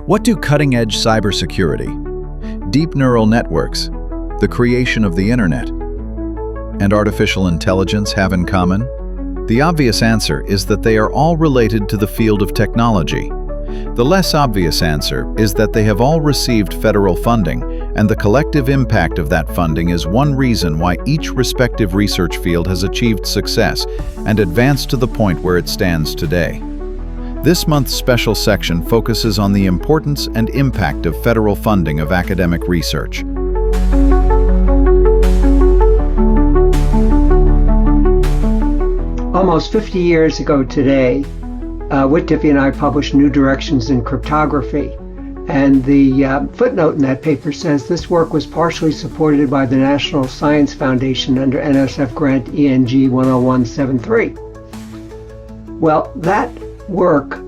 What do cutting-edge cybersecurity, deep neural networks, the creation of the internet, and artificial intelligence have in common? The obvious answer is that they are all related to the field of technology. The less obvious answer is that they have all received federal funding, and the collective impact of that funding is one reason why each respective research field has achieved success and advanced to the point where it stands today. This month's special section focuses on the importance and impact of federal funding of academic research. Almost 50 years ago today, Whit Diffie and I published New Directions in Cryptography. And the footnote in that paper says this work was partially supported by the National Science Foundation under NSF grant ENG 10173. Well, that work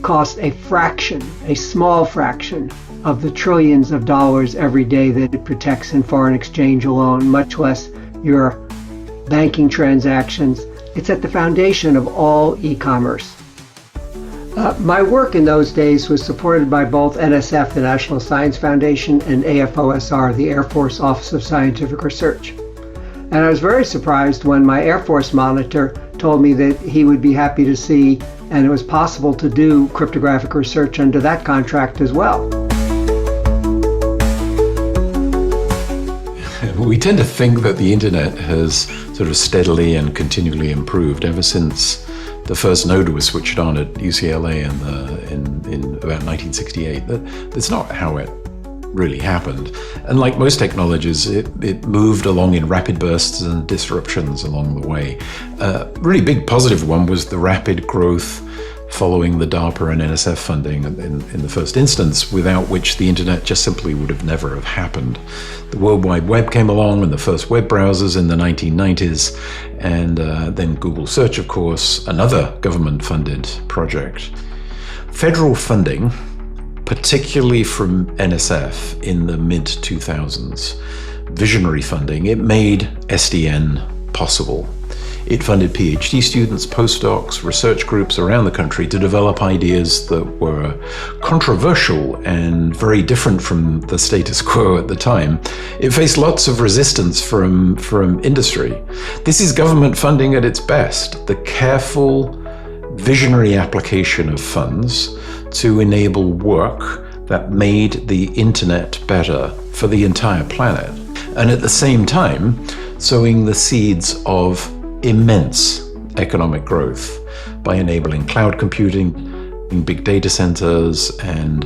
cost a small fraction of the trillions of dollars every day that it protects in foreign exchange alone, much less your banking transactions. It's at the foundation of all e-commerce. My work in those days was supported by both NSF, the National Science Foundation, and AFOSR, the Air Force Office of Scientific Research. And I was very surprised when my Air Force monitor told me that he would be happy to see, and it was possible to do cryptographic research under that contract as well. We tend to think that the internet has sort of steadily and continually improved ever since the first node was switched on at UCLA in about 1968. That's not how it really happened. And like most technologies, it moved along in rapid bursts and disruptions along the way. A really big positive one was the rapid growth following the DARPA and NSF funding in the first instance, without which the internet just simply would have never have happened. The World Wide Web came along and the first web browsers in the 1990s, and then Google Search, of course, another government-funded project. Federal funding, particularly from NSF in the mid-2000s, visionary funding, it made SDN possible. It funded PhD students, postdocs, research groups around the country to develop ideas that were controversial and very different from the status quo at the time. It faced lots of resistance from industry. This is government funding at its best, the careful, visionary application of funds to enable work that made the internet better for the entire planet. And at the same time, sowing the seeds of immense economic growth by enabling cloud computing, big data centers, and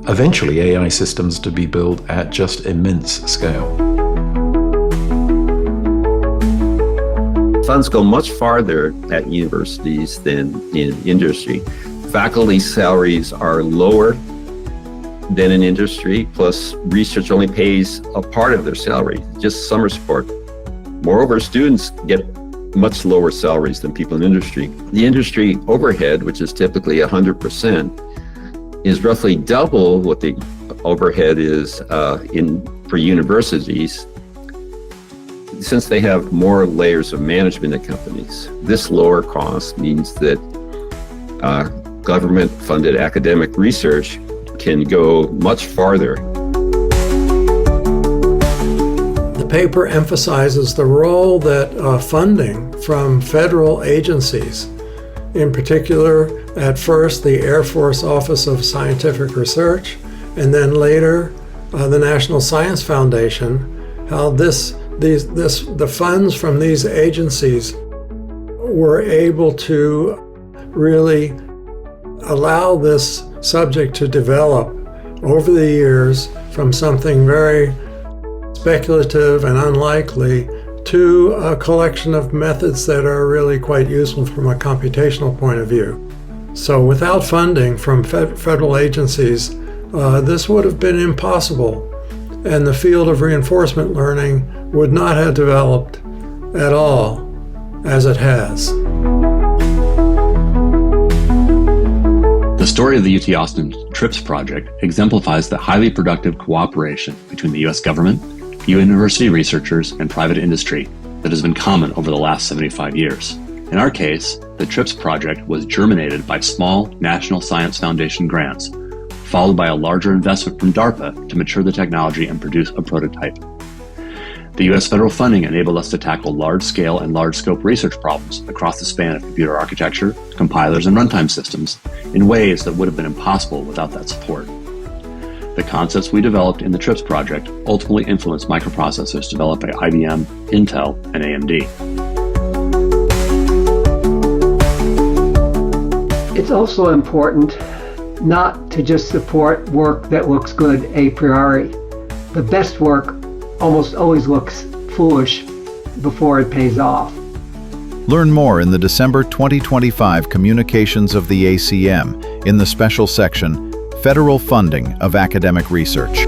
eventually AI systems to be built at just immense scale. Funds go much farther at universities than in industry. Faculty salaries are lower than in industry, plus research only pays a part of their salary, just summer support. Moreover, students get much lower salaries than people in industry. The industry overhead, which is typically 100%, is roughly double what the overhead is for universities, since they have more layers of management at companies. This lower cost means that government-funded academic research can go much farther. The paper emphasizes the role that funding from federal agencies, in particular, at first the Air Force Office of Scientific Research, and then later the National Science Foundation, how the funds from these agencies were able to really allow this subject to develop over the years from something very speculative and unlikely to a collection of methods that are really quite useful from a computational point of view. So without funding from federal agencies, this would have been impossible, and the field of reinforcement learning would not have developed at all as it has. The story of the UT Austin TRIPS project exemplifies the highly productive cooperation between the U.S. government, university researchers, and private industry that has been common over the last 75 years. In our case, the TRIPS project was germinated by small National Science Foundation grants followed by a larger investment from DARPA to mature the technology and produce a prototype. The U.S. federal funding enabled us to tackle large-scale and large-scope research problems across the span of computer architecture, compilers, and runtime systems in ways that would have been impossible without that support. The concepts we developed in the TRIPS project ultimately influenced microprocessors developed by IBM, Intel, and AMD. It's also important not to just support work that looks good a priori. The best work almost always looks foolish before it pays off. Learn more in the December 2025 Communications of the ACM in the special section, Federal Funding of Academic Research.